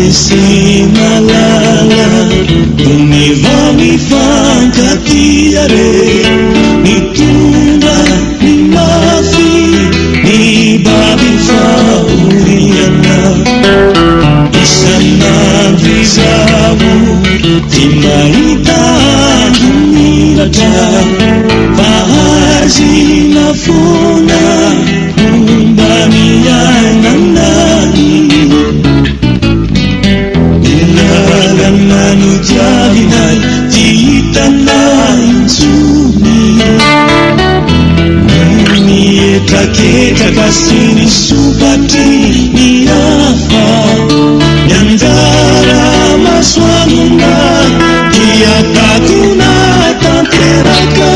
Aisi malala univanifangatiare nitunda ni mafi ni babifauriana isana vizabu timaitandumirata pahazi nafuna umbaniyananani Jabinai jitanai suni Nini etaketa kasini supati niafa Nyandara maswamuna Dia kakuna tanteraka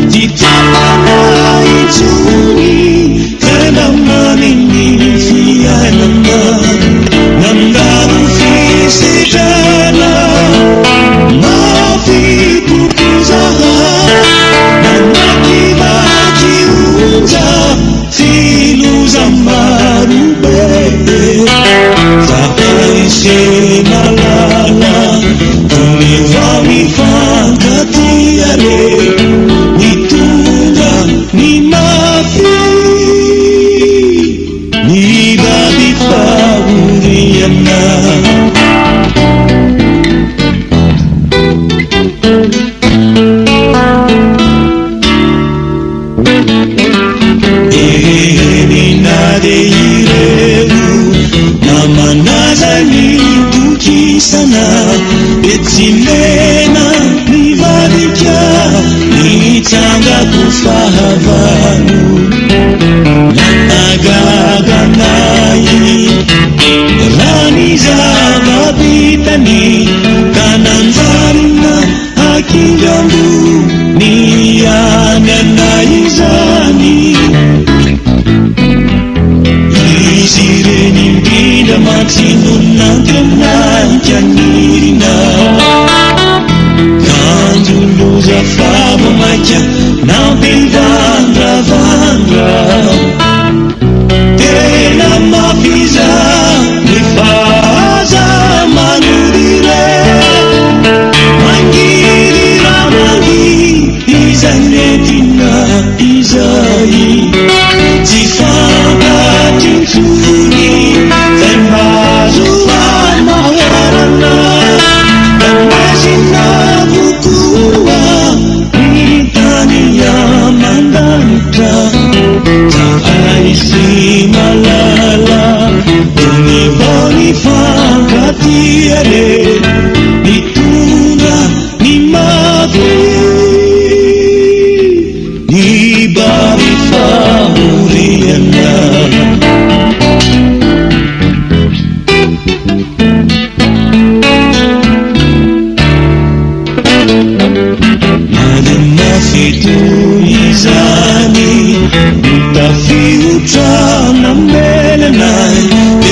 Jitapana itsuni Kena manini fiya nama Nandaru fisitana Mafi kukizahay Nanakibaki unja Filuza marubebe Zapaisi malala Univamifangatiare Nitunda ni mafi Ni babifauriana Sana betsilena nivalikia nitanga kufahavanu nanagaganai raniza babitani kananzarina akigambu niyananaizani isireni mbida matsinunantrena Janirina Kanjuluza fava macha Nampil vandra vandra Tena mafiza Nifaza manudire Mangiri ramangi Izanetina Izahay Zifanga tinsuni Tembazuan mawarana Damazina bukua Nitania mandanta Aisi malala Univonifangatiare Nitunda ni mafi Ni babifauriana Mafitu izani Utafiuta na mbele nai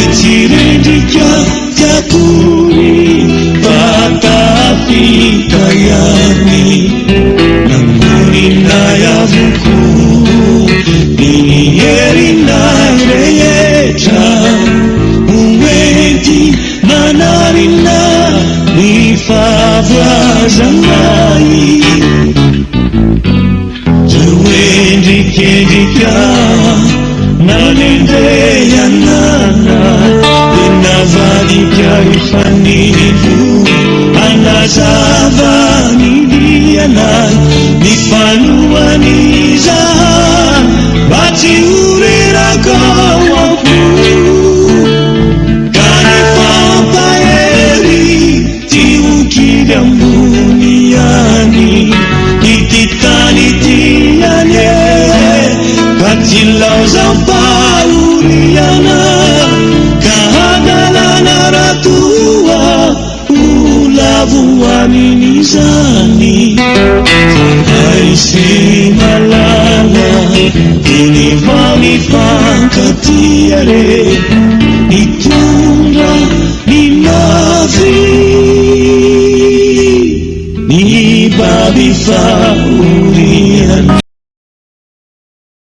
Etiridika jakuri Patapika yani Nanguni na yavuku Nini yeri na reyeta Uweti manarina Nifavwa zangai Kendika nalinde yanana Inavadika ifanidu Anazavani diana Nifanuaniza Bati uriraga wapu Kanifampaeri Tiukida muniani Ititani tiane Katilau zampauriana Kahadalana ratua Ulavuaninizani Aisi malala Univamifangatiare Nitunda ni mafi Ni babifauriana